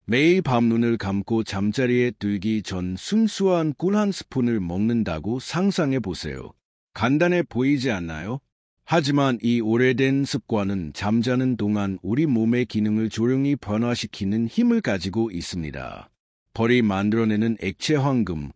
매일 밤 눈을 감고 잠자리에 들기 전 순수한 꿀 한 스푼을 먹는다고 상상해 보세요. 간단해 보이지 않나요? 하지만 이 오래된 습관은 잠자는 동안 우리 몸의 기능을 조용히 변화시키는 힘을 가지고 있습니다. 벌이 만들어내는 액체 황금,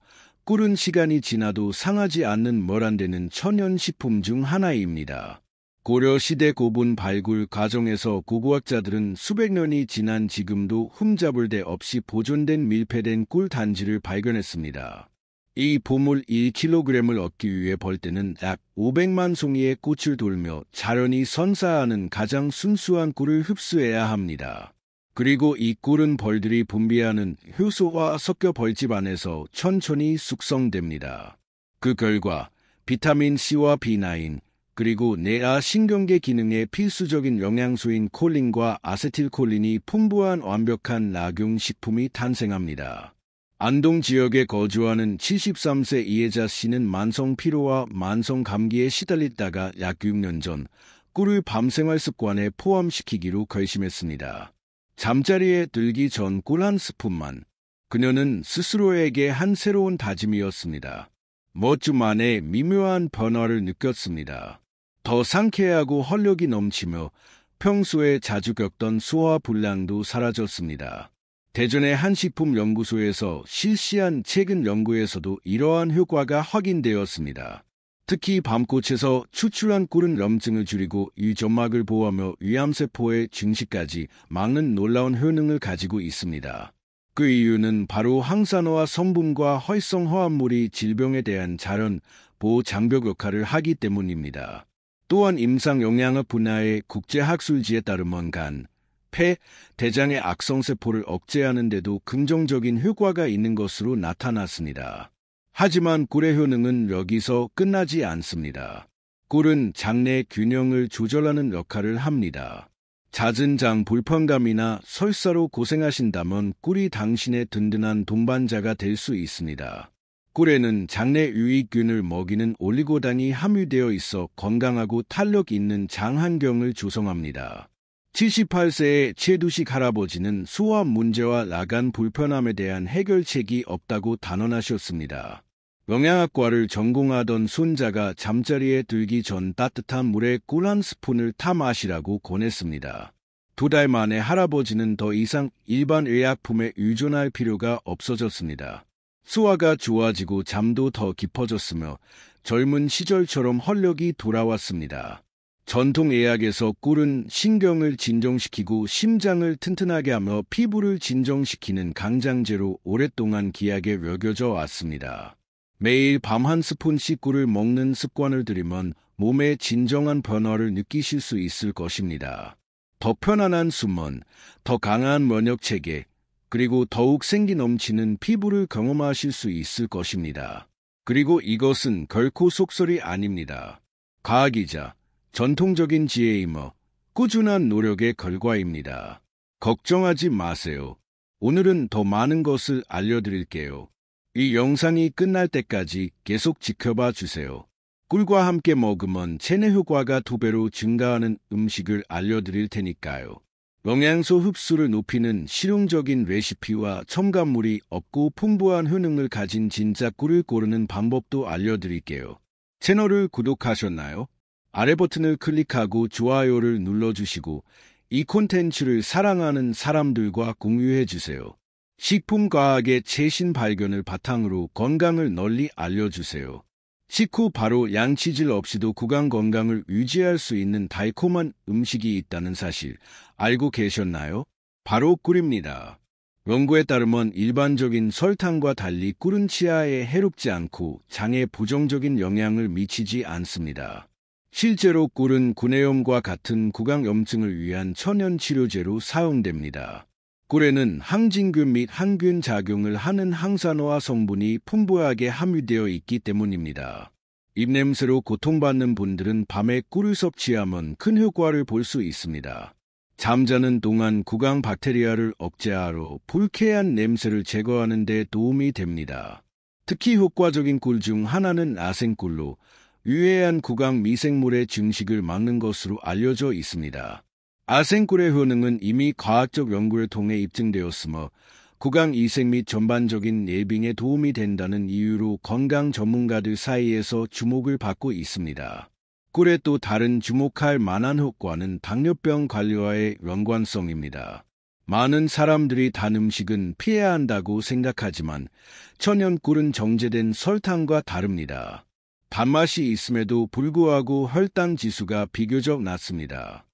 꿀은 시간이 지나도 상하지 않는 멸안되는 천연식품 중 하나입니다. 고려시대 고분 발굴 과정에서 고고학자들은 수백 년이 지난 지금도 흠잡을 데 없이 보존된 밀폐된 꿀 단지를 발견했습니다. 이 보물 1kg을 얻기 위해 벌떼는 약 500만 송이의 꽃을 돌며 자연이 선사하는 가장 순수한 꿀을 흡수해야 합니다. 그리고 이 꿀은 벌들이 분비하는 효소와 섞여 벌집 안에서 천천히 숙성됩니다. 그 결과 비타민 C와 B9, 그리고 뇌와 신경계 기능에 필수적인 영양소인 콜린과 아세틸콜린이 풍부한 완벽한 낙용식품이 탄생합니다. 안동 지역에 거주하는 73세 이혜자 씨는 만성 피로와 만성 감기에 시달리다가 약 6년 전 꿀을 밤생활 습관에 포함시키기로 결심했습니다. 잠자리에 들기 전 꿀 한 스푼만. 그녀는 스스로에게 한 새로운 다짐이었습니다. 몇 주 만에 미묘한 변화를 느꼈습니다. 더 상쾌하고 활력이 넘치며 평소에 자주 겪던 소화불량도 사라졌습니다. 대전의 한 식품연구소에서 실시한 최근 연구에서도 이러한 효과가 확인되었습니다. 특히 밤꽃에서 추출한 꿀은 염증을 줄이고 유점막을 보호하며 위암세포의 증식까지 막는 놀라운 효능을 가지고 있습니다. 그 이유는 바로 항산화 성분과 활성화합물이 질병에 대한 자연 보호 장벽 역할을 하기 때문입니다. 또한 임상영양학 분야의 국제학술지에 따르면 간, 폐, 대장의 악성세포를 억제하는 데도 긍정적인 효과가 있는 것으로 나타났습니다. 하지만 꿀의 효능은 여기서 끝나지 않습니다. 꿀은 장내 균형을 조절하는 역할을 합니다. 잦은 장 불편감이나 설사로 고생하신다면 꿀이 당신의 든든한 동반자가 될 수 있습니다. 꿀에는 장내 유익균을 먹이는 올리고당이 함유되어 있어 건강하고 탄력 있는 장 환경을 조성합니다. 78세의 최두식 할아버지는 소화 문제와 나간 불편함에 대한 해결책이 없다고 단언하셨습니다. 영양학과를 전공하던 손자가 잠자리에 들기 전 따뜻한 물에 꿀 한 스푼을 타 마시라고 권했습니다. 2달 만에 할아버지는 더 이상 일반 의약품에 의존할 필요가 없어졌습니다. 소화가 좋아지고 잠도 더 깊어졌으며 젊은 시절처럼 활력이 돌아왔습니다. 전통의학에서 꿀은 신경을 진정시키고 심장을 튼튼하게 하며 피부를 진정시키는 강장제로 오랫동안 귀하게 여겨져 왔습니다. 매일 밤 한 스푼씩 꿀을 먹는 습관을 들이면 몸의 진정한 변화를 느끼실 수 있을 것입니다. 더 편안한 수면, 더 강한 면역체계, 그리고 더욱 생기 넘치는 피부를 경험하실 수 있을 것입니다. 그리고 이것은 결코 속설이 아닙니다. 과학이자 전통적인 지혜이며 꾸준한 노력의 결과입니다. 걱정하지 마세요. 오늘은 더 많은 것을 알려드릴게요. 이 영상이 끝날 때까지 계속 지켜봐 주세요. 꿀과 함께 먹으면 체내 효과가 2배로 증가하는 음식을 알려드릴 테니까요. 영양소 흡수를 높이는 실용적인 레시피와 첨가물이 없고 풍부한 효능을 가진 진짜 꿀을 고르는 방법도 알려드릴게요. 채널을 구독하셨나요? 아래 버튼을 클릭하고 좋아요를 눌러주시고 이 콘텐츠를 사랑하는 사람들과 공유해주세요. 식품과학의 최신 발견을 바탕으로 건강을 널리 알려주세요. 식후 바로 양치질 없이도 구강 건강을 유지할 수 있는 달콤한 음식이 있다는 사실 알고 계셨나요? 바로 꿀입니다. 연구에 따르면 일반적인 설탕과 달리 꿀은 치아에 해롭지 않고 장에 부정적인 영향을 미치지 않습니다. 실제로 꿀은 구내염과 같은 구강염증을 위한 천연치료제로 사용됩니다. 꿀에는 항진균 및 항균 작용을 하는 항산화 성분이 풍부하게 함유되어 있기 때문입니다. 입냄새로 고통받는 분들은 밤에 꿀을 섭취하면 큰 효과를 볼 수 있습니다. 잠자는 동안 구강 박테리아를 억제하러 불쾌한 냄새를 제거하는 데 도움이 됩니다. 특히 효과적인 꿀 중 하나는 아생꿀로 유해한 구강 미생물의 증식을 막는 것으로 알려져 있습니다. 아센꿀의 효능은 이미 과학적 연구를 통해 입증되었으며 구강 이식 및 전반적인 예방에 도움이 된다는 이유로 건강 전문가들 사이에서 주목을 받고 있습니다. 꿀의 또 다른 주목할 만한 효과는 당뇨병 관리와의 연관성입니다. 많은 사람들이 단 음식은 피해야 한다고 생각하지만 천연꿀은 정제된 설탕과 다릅니다. 단맛이 있음에도 불구하고 혈당 지수가 비교적 낮습니다.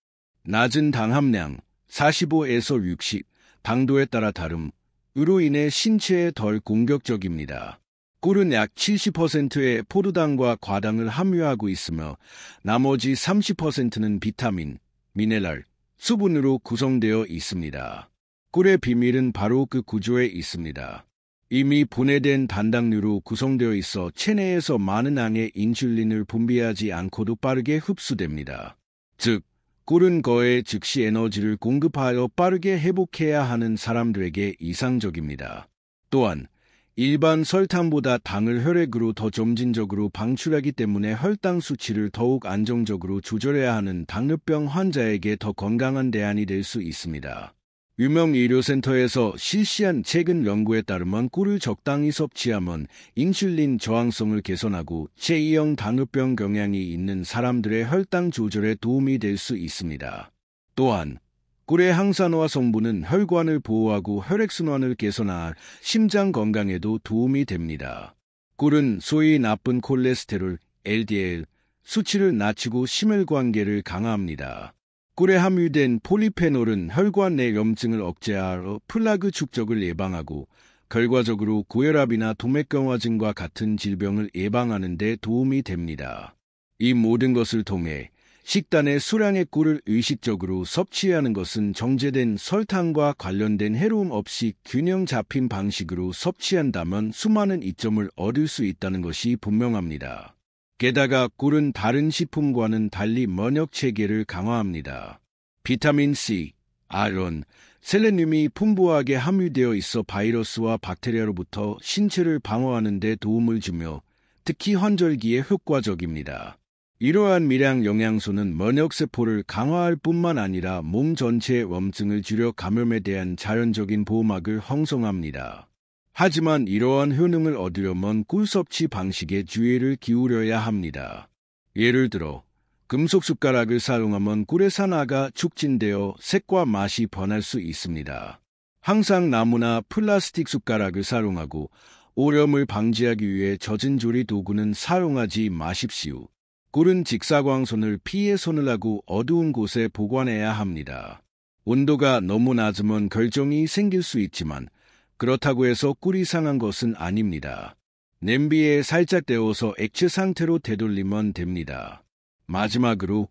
낮은 당 함량 45에서 60, 당도에 따라 다름으로 인해 신체에 덜 공격적입니다. 꿀은 약 70%의 포도당과 과당을 함유하고 있으며 나머지 30%는 비타민, 미네랄, 수분으로 구성되어 있습니다. 꿀의 비밀은 바로 그 구조에 있습니다. 이미 분해된 단당류로 구성되어 있어 체내에서 많은 양의 인슐린을 분비하지 않고도 빠르게 흡수됩니다. 즉, 꿀은 거의 즉시 에너지를 공급하여 빠르게 회복해야 하는 사람들에게 이상적입니다. 또한 일반 설탕보다 당을 혈액으로 더 점진적으로 방출하기 때문에 혈당 수치를 더욱 안정적으로 조절해야 하는 당뇨병 환자에게 더 건강한 대안이 될 수 있습니다. 유명 의료센터에서 실시한 최근 연구에 따르면 꿀을 적당히 섭취하면 인슐린 저항성을 개선하고 제2형 당뇨병 경향이 있는 사람들의 혈당 조절에 도움이 될 수 있습니다. 또한 꿀의 항산화 성분은 혈관을 보호하고 혈액순환을 개선하여 심장 건강에도 도움이 됩니다. 꿀은 소위 나쁜 콜레스테롤, LDL, 수치를 낮추고 심혈관계를 강화합니다. 꿀에 함유된 폴리페놀은 혈관 내 염증을 억제하여 플라그 축적을 예방하고 결과적으로 고혈압이나 동맥경화증과 같은 질병을 예방하는 데 도움이 됩니다. 이 모든 것을 통해 식단에 수량의 꿀을 의식적으로 섭취하는 것은 정제된 설탕과 관련된 해로움 없이 균형 잡힌 방식으로 섭취한다면 수많은 이점을 얻을 수 있다는 것이 분명합니다. 게다가 꿀은 다른 식품과는 달리 면역 체계를 강화합니다. 비타민 C, 아연, 셀레늄이 풍부하게 함유되어 있어 바이러스와 박테리아로부터 신체를 방어하는 데 도움을 주며 특히 환절기에 효과적입니다. 이러한 미량 영양소는 면역세포를 강화할 뿐만 아니라 몸 전체의 염증을 줄여 감염에 대한 자연적인 보호막을 형성합니다. 하지만 이러한 효능을 얻으려면 꿀 섭취 방식에 주의를 기울여야 합니다. 예를 들어 금속 숟가락을 사용하면 꿀의 산화가 촉진되어 색과 맛이 변할 수 있습니다. 항상 나무나 플라스틱 숟가락을 사용하고 오염을 방지하기 위해 젖은 조리 도구는 사용하지 마십시오. 꿀은 직사광선을 피해 손을 하고 어두운 곳에 보관해야 합니다. 온도가 너무 낮으면 결정이 생길 수 있지만 그렇다고 해서 꿀이 상한 것은 아닙니다. 냄비에 살짝 데워서 액체 상태로 되돌리면 됩니다. 마지막으로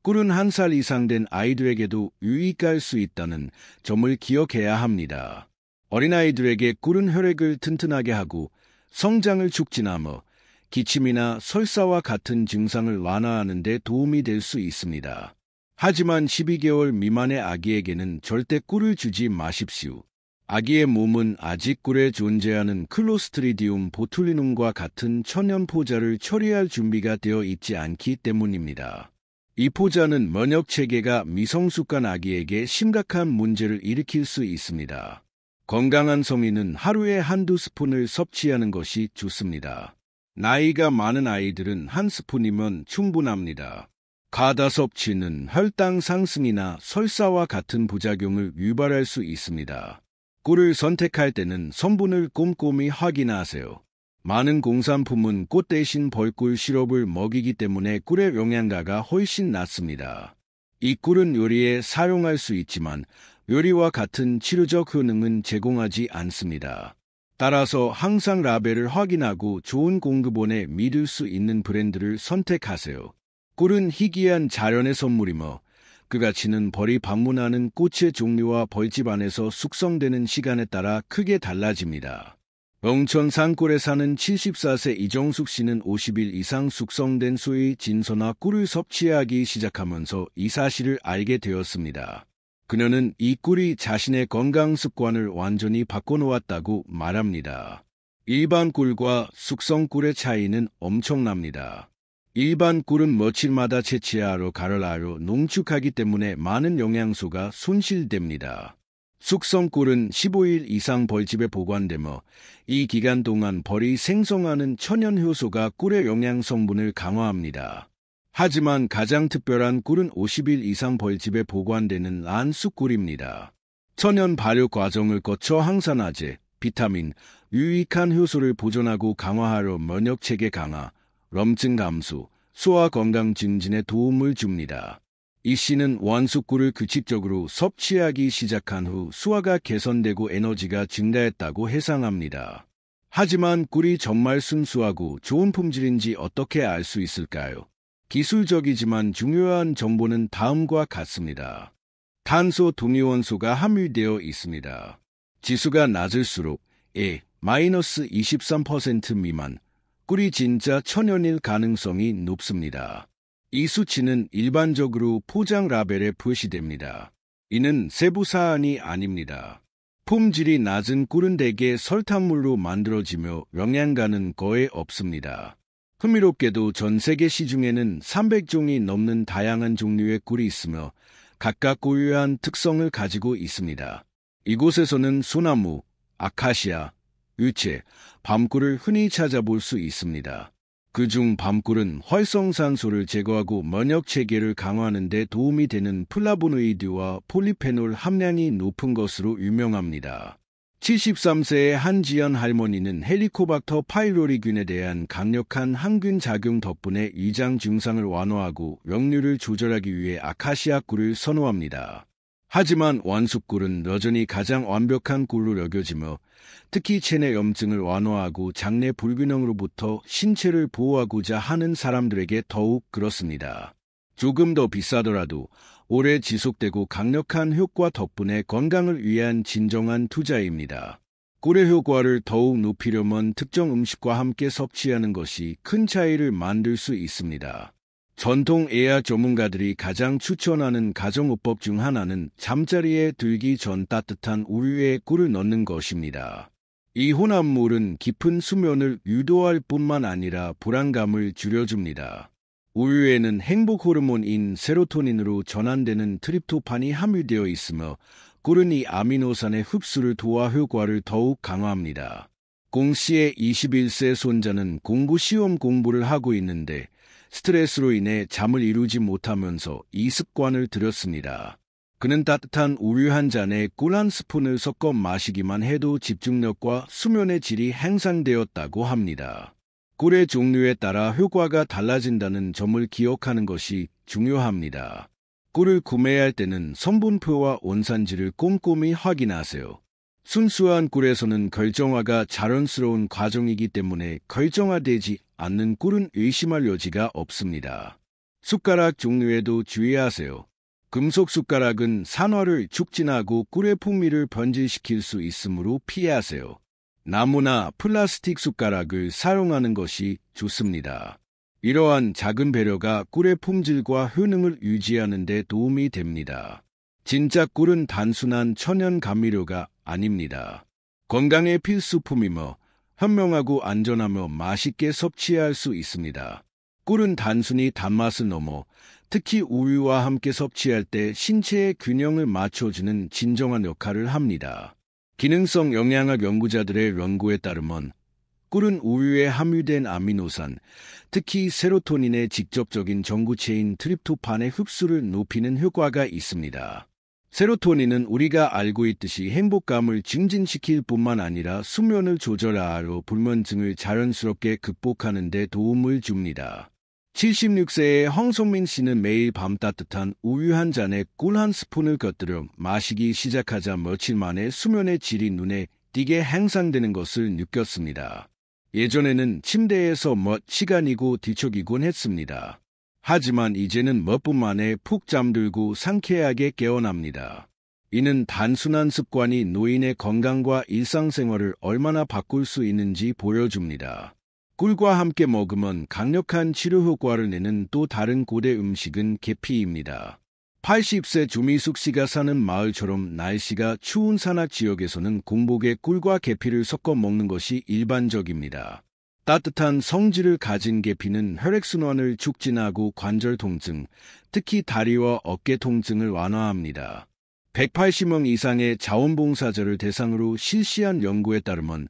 꿀은 1살 이상 된 아이들에게도 유익할 수 있다는 점을 기억해야 합니다. 어린아이들에게 꿀은 혈액을 튼튼하게 하고 성장을 촉진하며 기침이나 설사와 같은 증상을 완화하는 데 도움이 될 수 있습니다. 하지만 12개월 미만의 아기에게는 절대 꿀을 주지 마십시오. 아기의 몸은 아직 꿀에 존재하는 클로스트리디움 보툴리눔과 같은 천연 포자를 처리할 준비가 되어 있지 않기 때문입니다. 이 포자는 면역체계가 미성숙한 아기에게 심각한 문제를 일으킬 수 있습니다. 건강한 성인은 하루에 한두 스푼을 섭취하는 것이 좋습니다. 나이가 많은 아이들은 한 스푼이면 충분합니다. 과다 섭취는 혈당 상승이나 설사와 같은 부작용을 유발할 수 있습니다. 꿀을 선택할 때는 성분을 꼼꼼히 확인하세요. 많은 공산품은 꽃 대신 벌꿀 시럽을 먹이기 때문에 꿀의 영양가가 훨씬 낮습니다. 이 꿀은 요리에 사용할 수 있지만 요리와 같은 치료적 효능은 제공하지 않습니다. 따라서 항상 라벨을 확인하고 좋은 공급원에 믿을 수 있는 브랜드를 선택하세요. 꿀은 희귀한 자연의 선물이며 그 가치는 벌이 방문하는 꽃의 종류와 벌집 안에서 숙성되는 시간에 따라 크게 달라집니다. 영천 산골에 사는 74세 이정숙 씨는 50일 이상 숙성된 소의 진소나 꿀을 섭취하기 시작하면서 이 사실을 알게 되었습니다. 그녀는 이 꿀이 자신의 건강 습관을 완전히 바꿔놓았다고 말합니다. 일반 꿀과 숙성 꿀의 차이는 엄청납니다. 일반 꿀은 며칠마다 채취하러 가열하여 농축하기 때문에 많은 영양소가 손실됩니다. 숙성 꿀은 15일 이상 벌집에 보관되며 이 기간 동안 벌이 생성하는 천연 효소가 꿀의 영양 성분을 강화합니다. 하지만 가장 특별한 꿀은 50일 이상 벌집에 보관되는 안수꿀입니다. 천연 발효 과정을 거쳐 항산화제, 비타민, 유익한 효소를 보존하고 강화하려 면역체계 강화, 염증 감소, 소화 건강 증진에 도움을 줍니다. 이 씨는 원수꿀을 규칙적으로 섭취하기 시작한 후 소화가 개선되고 에너지가 증가했다고 해상합니다. 하지만 꿀이 정말 순수하고 좋은 품질인지 어떻게 알 수 있을까요? 기술적이지만 중요한 정보는 다음과 같습니다. 탄소 동위원소가 함유되어 있습니다. 지수가 낮을수록 -23% 미만, 꿀이 진짜 천연일 가능성이 높습니다. 이 수치는 일반적으로 포장 라벨에 표시됩니다. 이는 세부 사안이 아닙니다. 품질이 낮은 꿀은 대개 설탕물로 만들어지며 영양가는 거의 없습니다. 흥미롭게도 전 세계 시중에는 300종이 넘는 다양한 종류의 꿀이 있으며 각각 고유한 특성을 가지고 있습니다. 이곳에서는 소나무, 아카시아, 유채, 밤꿀을 흔히 찾아볼 수 있습니다. 그중 밤꿀은 활성산소를 제거하고 면역체계를 강화하는 데 도움이 되는 플라보노이드와 폴리페놀 함량이 높은 것으로 유명합니다. 73세의 한지연 할머니는 헬리코박터 파이로리균에 대한 강력한 항균 작용 덕분에 위장 증상을 완화하고 역류를 조절하기 위해 아카시아 꿀을 선호합니다. 하지만 원수꿀은 여전히 가장 완벽한 꿀로 여겨지며 특히 체내 염증을 완화하고 장내 불균형으로부터 신체를 보호하고자 하는 사람들에게 더욱 그렇습니다. 조금 더 비싸더라도 오래 지속되고 강력한 효과 덕분에 건강을 위한 진정한 투자입니다. 꿀의 효과를 더욱 높이려면 특정 음식과 함께 섭취하는 것이 큰 차이를 만들 수 있습니다. 전통 의학 전문가들이 가장 추천하는 가정요법 중 하나는 잠자리에 들기 전 따뜻한 우유에 꿀을 넣는 것입니다. 이 혼합물은 깊은 수면을 유도할 뿐만 아니라 불안감을 줄여줍니다. 우유에는 행복 호르몬인 세로토닌으로 전환되는 트립토판이 함유되어 있으며 꿀은 이 아미노산의 흡수를 도와 효과를 더욱 강화합니다. 공 씨의 21세 손자는 공부 시험 공부를 하고 있는데 스트레스로 인해 잠을 이루지 못하면서 이 습관을 들였습니다. 그는 따뜻한 우유 한 잔에 꿀 한 스푼을 섞어 마시기만 해도 집중력과 수면의 질이 향상되었다고 합니다. 꿀의 종류에 따라 효과가 달라진다는 점을 기억하는 것이 중요합니다. 꿀을 구매할 때는 성분표와 원산지를 꼼꼼히 확인하세요. 순수한 꿀에서는 결정화가 자연스러운 과정이기 때문에 결정화되지 않는 꿀은 의심할 여지가 없습니다. 숟가락 종류에도 주의하세요. 금속 숟가락은 산화를 촉진하고 꿀의 풍미를 변질시킬 수 있으므로 피하세요. 나무나 플라스틱 숟가락을 사용하는 것이 좋습니다. 이러한 작은 배려가 꿀의 품질과 효능을 유지하는 데 도움이 됩니다. 진짜 꿀은 단순한 천연 감미료가 아닙니다. 건강의 필수품이며 현명하고 안전하며 맛있게 섭취할 수 있습니다. 꿀은 단순히 단맛을 넘어 특히 우유와 함께 섭취할 때 신체의 균형을 맞춰주는 진정한 역할을 합니다. 기능성 영양학 연구자들의 연구에 따르면 꿀은 우유에 함유된 아미노산, 특히 세로토닌의 직접적인 전구체인 트립토판의 흡수를 높이는 효과가 있습니다. 세로토닌은 우리가 알고 있듯이 행복감을 증진시킬 뿐만 아니라 수면을 조절하여 불면증을 자연스럽게 극복하는 데 도움을 줍니다. 76세의 황성민 씨는 매일 밤 따뜻한 우유 한 잔에 꿀 한 스푼을 곁들여 마시기 시작하자 며칠 만에 수면의 질이 눈에 띄게 향상되는 것을 느꼈습니다. 예전에는 침대에서 몇 시간이고 뒤척이곤 했습니다. 하지만 이제는 몇 분 만에 푹 잠들고 상쾌하게 깨어납니다. 이는 단순한 습관이 노인의 건강과 일상생활을 얼마나 바꿀 수 있는지 보여줍니다. 꿀과 함께 먹으면 강력한 치료 효과를 내는 또 다른 고대 음식은 계피입니다. 80세 조미숙 씨가 사는 마을처럼 날씨가 추운 산악 지역에서는 공복에 꿀과 계피를 섞어 먹는 것이 일반적입니다. 따뜻한 성질을 가진 계피는 혈액순환을 촉진하고 관절 통증, 특히 다리와 어깨 통증을 완화합니다. 180명 이상의 자원봉사자를 대상으로 실시한 연구에 따르면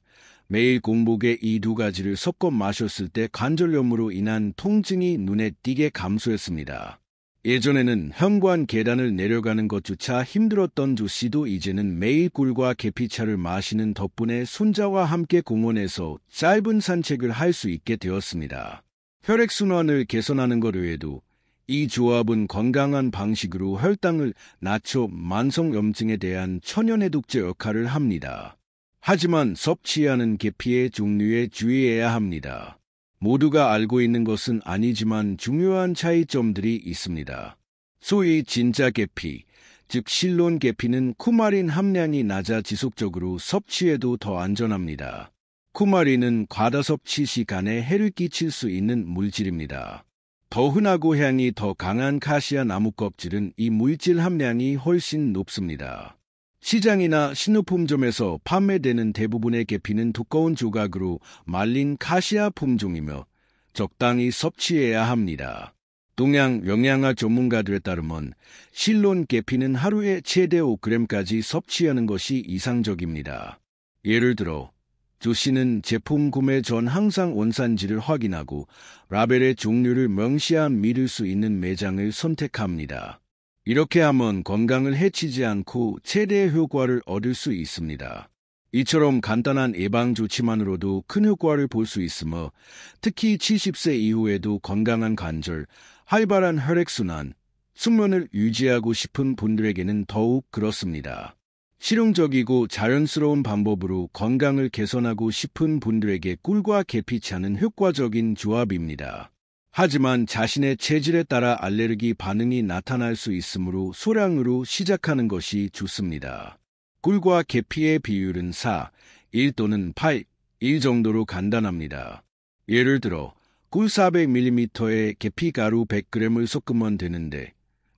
매일 공복에 이 두 가지를 섞어 마셨을 때 관절염으로 인한 통증이 눈에 띄게 감소했습니다. 예전에는 현관 계단을 내려가는 것조차 힘들었던 조씨도 이제는 매일 꿀과 계피차를 마시는 덕분에 손자와 함께 공원에서 짧은 산책을 할 수 있게 되었습니다. 혈액순환을 개선하는 것 외에도 이 조합은 건강한 방식으로 혈당을 낮춰 만성염증에 대한 천연해독제 역할을 합니다. 하지만 섭취하는 계피의 종류에 주의해야 합니다. 모두가 알고 있는 것은 아니지만 중요한 차이점들이 있습니다. 소위 진짜 계피, 즉 실론 계피는 쿠마린 함량이 낮아 지속적으로 섭취해도 더 안전합니다. 쿠마린은 과다 섭취 시 간에 해를 끼칠 수 있는 물질입니다. 더 흔하고 향이 더 강한 카시아 나무 껍질은 이 물질 함량이 훨씬 높습니다. 시장이나 식료품점에서 판매되는 대부분의 계피는 두꺼운 조각으로 말린 카시아 품종이며 적당히 섭취해야 합니다. 동양 영양학 전문가들에 따르면 실론 계피는 하루에 최대 5g까지 섭취하는 것이 이상적입니다. 예를 들어 조씨는 제품 구매 전 항상 원산지를 확인하고 라벨의 종류를 명시한 믿을 수 있는 매장을 선택합니다. 이렇게 하면 건강을 해치지 않고 최대의 효과를 얻을 수 있습니다. 이처럼 간단한 예방 조치만으로도 큰 효과를 볼 수 있으며 특히 70세 이후에도 건강한 관절, 활발한 혈액순환, 숙면을 유지하고 싶은 분들에게는 더욱 그렇습니다. 실용적이고 자연스러운 방법으로 건강을 개선하고 싶은 분들에게 꿀과 계피차는 효과적인 조합입니다. 하지만 자신의 체질에 따라 알레르기 반응이 나타날 수 있으므로 소량으로 시작하는 것이 좋습니다. 꿀과 계피의 비율은 4, 1 또는 8, 1 정도로 간단합니다. 예를 들어 꿀 400ml에 계피 가루 100g을 섞으면 되는데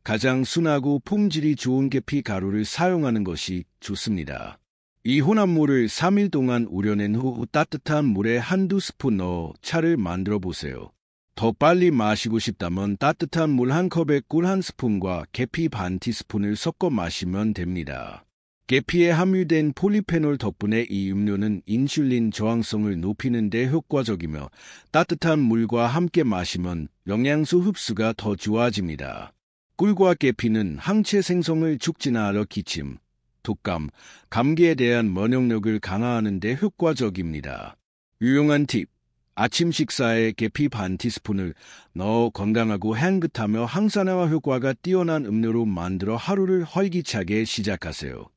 가장 순하고 품질이 좋은 계피 가루를 사용하는 것이 좋습니다. 이 혼합물을 3일 동안 우려낸 후 따뜻한 물에 한두 스푼 넣어 차를 만들어 보세요. 더 빨리 마시고 싶다면 따뜻한 물 한 컵에 꿀 한 스푼과 계피 반 티스푼을 섞어 마시면 됩니다. 계피에 함유된 폴리페놀 덕분에 이 음료는 인슐린 저항성을 높이는 데 효과적이며 따뜻한 물과 함께 마시면 영양소 흡수가 더 좋아집니다. 꿀과 계피는 항체 생성을 촉진하여 기침, 독감, 감기에 대한 면역력을 강화하는 데 효과적입니다. 유용한 팁. 아침 식사에 계피 반 티스푼을 넣어 건강하고 향긋하며 항산화 효과가 뛰어난 음료로 만들어 하루를 활기차게 시작하세요.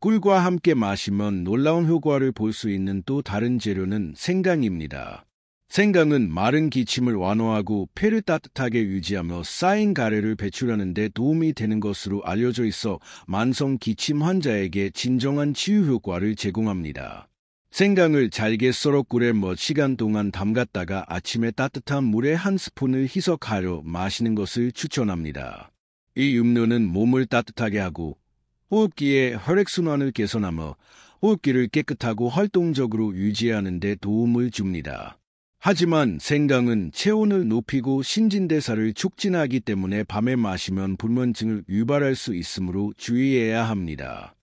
꿀과 함께 마시면 놀라운 효과를 볼 수 있는 또 다른 재료는 생강입니다. 생강은 마른 기침을 완화하고 폐를 따뜻하게 유지하며 쌓인 가래를 배출하는 데 도움이 되는 것으로 알려져 있어 만성 기침 환자에게 진정한 치유 효과를 제공합니다. 생강을 잘게 썰어 꿀에 몇 시간 동안 담갔다가 아침에 따뜻한 물에 한 스푼을 희석하여 마시는 것을 추천합니다. 이 음료는 몸을 따뜻하게 하고 호흡기의 혈액순환을 개선하며 호흡기를 깨끗하고 활동적으로 유지하는 데 도움을 줍니다. 하지만 생강은 체온을 높이고 신진대사를 촉진하기 때문에 밤에 마시면 불면증을 유발할 수 있으므로 주의해야 합니다.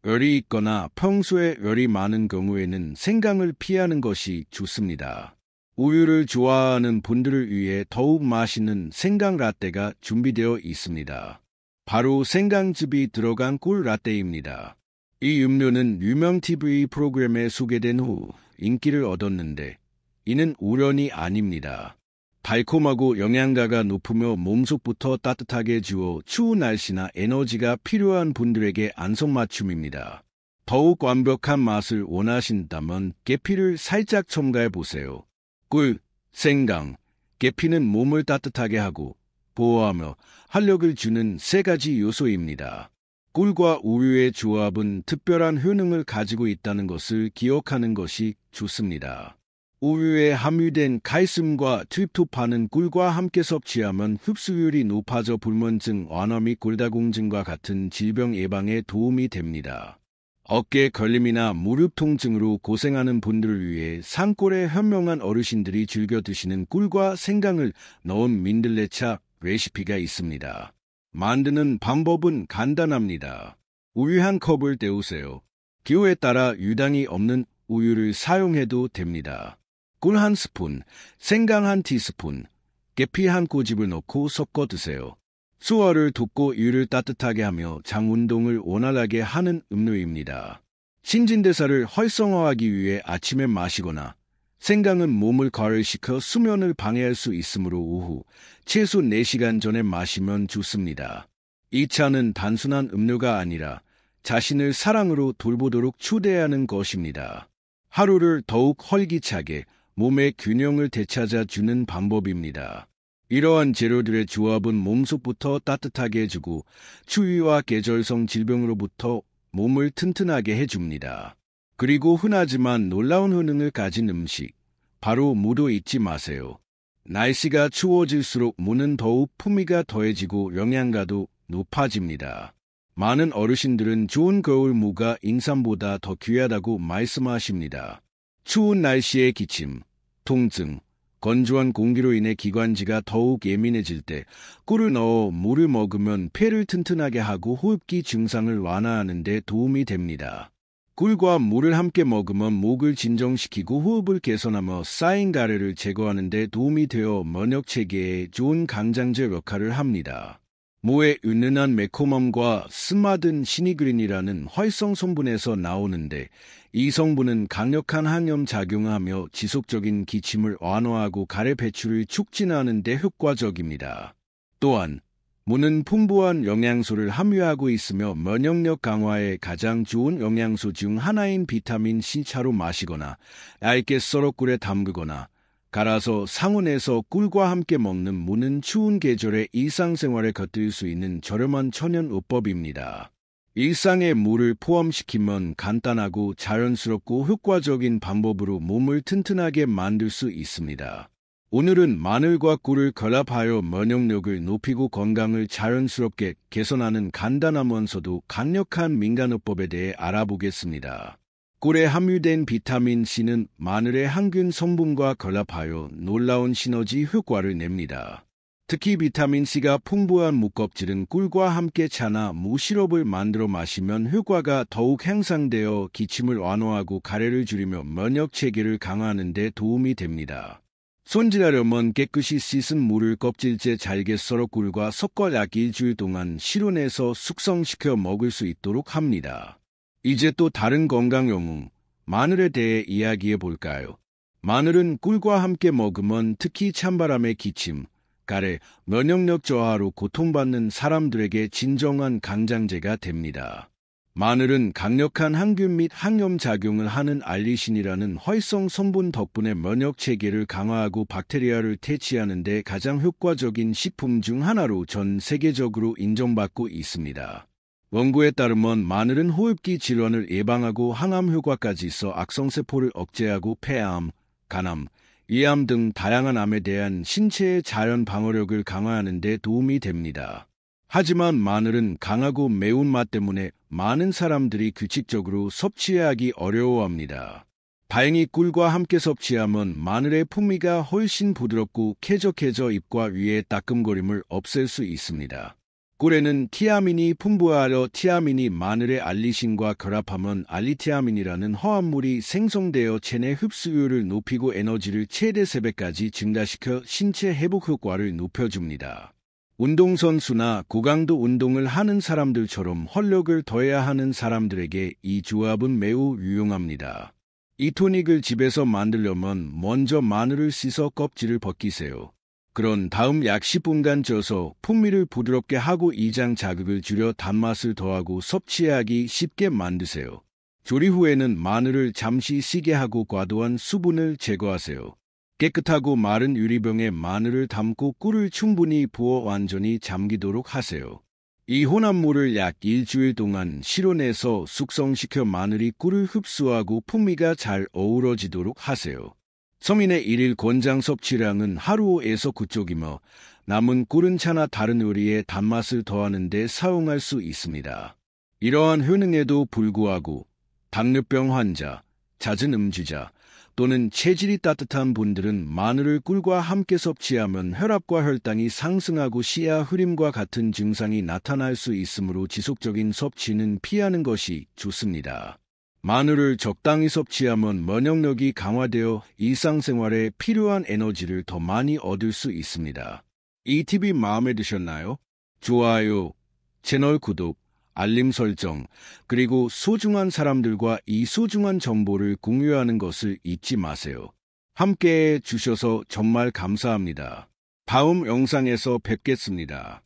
열이 있거나 평소에 열이 많은 경우에는 생강을 피하는 것이 좋습니다. 우유를 좋아하는 분들을 위해 더욱 맛있는 생강 라떼가 준비되어 있습니다. 바로 생강즙이 들어간 꿀 라떼입니다. 이 음료는 유명 TV 프로그램에 소개된 후 인기를 얻었는데 이는 우연이 아닙니다. 달콤하고 영양가가 높으며 몸속부터 따뜻하게 주어 추운 날씨나 에너지가 필요한 분들에게 안성맞춤입니다. 더욱 완벽한 맛을 원하신다면 계피를 살짝 첨가해 보세요. 꿀, 생강, 계피는 몸을 따뜻하게 하고 보호하며 활력을 주는 세 가지 요소입니다. 꿀과 우유의 조합은 특별한 효능을 가지고 있다는 것을 기억하는 것이 좋습니다. 우유에 함유된 칼슘과 트립토판은 꿀과 함께 섭취하면 흡수율이 높아져 불면증 완화 및 골다공증과 같은 질병 예방에 도움이 됩니다. 어깨 걸림이나 무릎 통증으로 고생하는 분들을 위해 산골의 현명한 어르신들이 즐겨 드시는 꿀과 생강을 넣은 민들레차 레시피가 있습니다. 만드는 방법은 간단합니다. 우유 한 컵을 데우세요. 기호에 따라 유당이 없는 우유를 사용해도 됩니다. 꿀 한 스푼, 생강 한 티스푼, 계피 한 꼬집을 넣고 섞어 드세요. 수어를 돋고 이를 따뜻하게 하며 장 운동을 원활하게 하는 음료입니다. 신진대사를 활성화하기 위해 아침에 마시거나 생강은 몸을 가열시켜 수면을 방해할 수 있으므로 오후 최소 4시간 전에 마시면 좋습니다. 이 차는 단순한 음료가 아니라 자신을 사랑으로 돌보도록 초대하는 것입니다. 하루를 더욱 활기차게 몸의 균형을 되찾아주는 방법입니다. 이러한 재료들의 조합은 몸속부터 따뜻하게 해주고 추위와 계절성 질병으로부터 몸을 튼튼하게 해줍니다. 그리고 흔하지만 놀라운 효능을 가진 음식, 바로 무도 잊지 마세요. 날씨가 추워질수록 무는 더욱 풍미가 더해지고 영양가도 높아집니다. 많은 어르신들은 좋은 겨울 무가 인삼보다 더 귀하다고 말씀하십니다. 추운 날씨에 기침, 통증, 건조한 공기로 인해 기관지가 더욱 예민해질 때 꿀을 넣어 물을 먹으면 폐를 튼튼하게 하고 호흡기 증상을 완화하는 데 도움이 됩니다. 꿀과 물을 함께 먹으면 목을 진정시키고 호흡을 개선하며 쌓인 가래를 제거하는 데 도움이 되어 면역체계에 좋은 강장제 역할을 합니다. 무의 은은한 매콤함과 스마든 시니그린이라는 활성 성분에서 나오는데 이 성분은 강력한 항염 작용을 하며 지속적인 기침을 완화하고 가래 배출을 촉진하는 데 효과적입니다. 또한 무는 풍부한 영양소를 함유하고 있으며 면역력 강화에 가장 좋은 영양소 중 하나인 비타민 C 차로 마시거나 얇게 썰어 꿀에 담그거나 갈아서 상온에서 꿀과 함께 먹는 무는 추운 계절에 일상생활에 곁들일 수 있는 저렴한 천연요법입니다. 일상에 물을 포함시키면 간단하고 자연스럽고 효과적인 방법으로 몸을 튼튼하게 만들 수 있습니다. 오늘은 마늘과 꿀을 결합하여 면역력을 높이고 건강을 자연스럽게 개선하는 간단하면서도 강력한 민간요법에 대해 알아보겠습니다. 꿀에 함유된 비타민 C는 마늘의 항균 성분과 결합하여 놀라운 시너지 효과를 냅니다. 특히 비타민 C가 풍부한 무껍질은 꿀과 함께 차나 무 시럽을 만들어 마시면 효과가 더욱 향상되어 기침을 완화하고 가래를 줄이며 면역 체계를 강화하는 데 도움이 됩니다. 손질하려면 깨끗이 씻은 무를 껍질째 잘게 썰어 꿀과 섞어 약 일주일 동안 실온에서 숙성시켜 먹을 수 있도록 합니다. 이제 또 다른 건강영웅, 마늘에 대해 이야기해 볼까요? 마늘은 꿀과 함께 먹으면 특히 찬바람의 기침, 가래, 면역력 저하로 고통받는 사람들에게 진정한 강장제가 됩니다. 마늘은 강력한 항균 및 항염 작용을 하는 알리신이라는 활성 성분 덕분에 면역 체계를 강화하고 박테리아를 퇴치하는 데 가장 효과적인 식품 중 하나로 전 세계적으로 인정받고 있습니다. 연구에 따르면 마늘은 호흡기 질환을 예방하고 항암 효과까지 있어 악성세포를 억제하고 폐암, 간암, 위암 등 다양한 암에 대한 신체의 자연 방어력을 강화하는 데 도움이 됩니다. 하지만 마늘은 강하고 매운맛 때문에 많은 사람들이 규칙적으로 섭취하기 어려워합니다. 다행히 꿀과 함께 섭취하면 마늘의 풍미가 훨씬 부드럽고 쾌적해져 입과 위의 따끔거림을 없앨 수 있습니다. 꿀에는 티아민이 풍부하여 티아민이 마늘의 알리신과 결합하면 알리티아민이라는 화합물이 생성되어 체내 흡수율을 높이고 에너지를 최대 3배까지 증가시켜 신체 회복 효과를 높여줍니다. 운동선수나 고강도 운동을 하는 사람들처럼 활력을 더해야 하는 사람들에게 이 조합은 매우 유용합니다. 이 토닉을 집에서 만들려면 먼저 마늘을 씻어 껍질을 벗기세요. 그런 다음 약 10분간 쪄서 풍미를 부드럽게 하고 이장 자극을 줄여 단맛을 더하고 섭취하기 쉽게 만드세요. 조리 후에는 마늘을 잠시 쉬게 하고 과도한 수분을 제거하세요. 깨끗하고 마른 유리병에 마늘을 담고 꿀을 충분히 부어 완전히 잠기도록 하세요. 이 혼합물을 약 일주일 동안 실온에서 숙성시켜 마늘이 꿀을 흡수하고 풍미가 잘 어우러지도록 하세요. 서민의 일일 권장 섭취량은 하루 5에서 9쪽이며 남은 꿀은 차나 다른 요리에 단맛을 더하는 데 사용할 수 있습니다. 이러한 효능에도 불구하고 당뇨병 환자, 잦은 음주자 또는 체질이 따뜻한 분들은 마늘을 꿀과 함께 섭취하면 혈압과 혈당이 상승하고 시야 흐림과 같은 증상이 나타날 수 있으므로 지속적인 섭취는 피하는 것이 좋습니다. 마늘을 적당히 섭취하면 면역력이 강화되어 일상생활에 필요한 에너지를 더 많이 얻을 수 있습니다. 이 팁이 마음에 드셨나요? 좋아요, 채널 구독, 알림 설정, 그리고 소중한 사람들과 이 소중한 정보를 공유하는 것을 잊지 마세요. 함께해 주셔서 정말 감사합니다. 다음 영상에서 뵙겠습니다.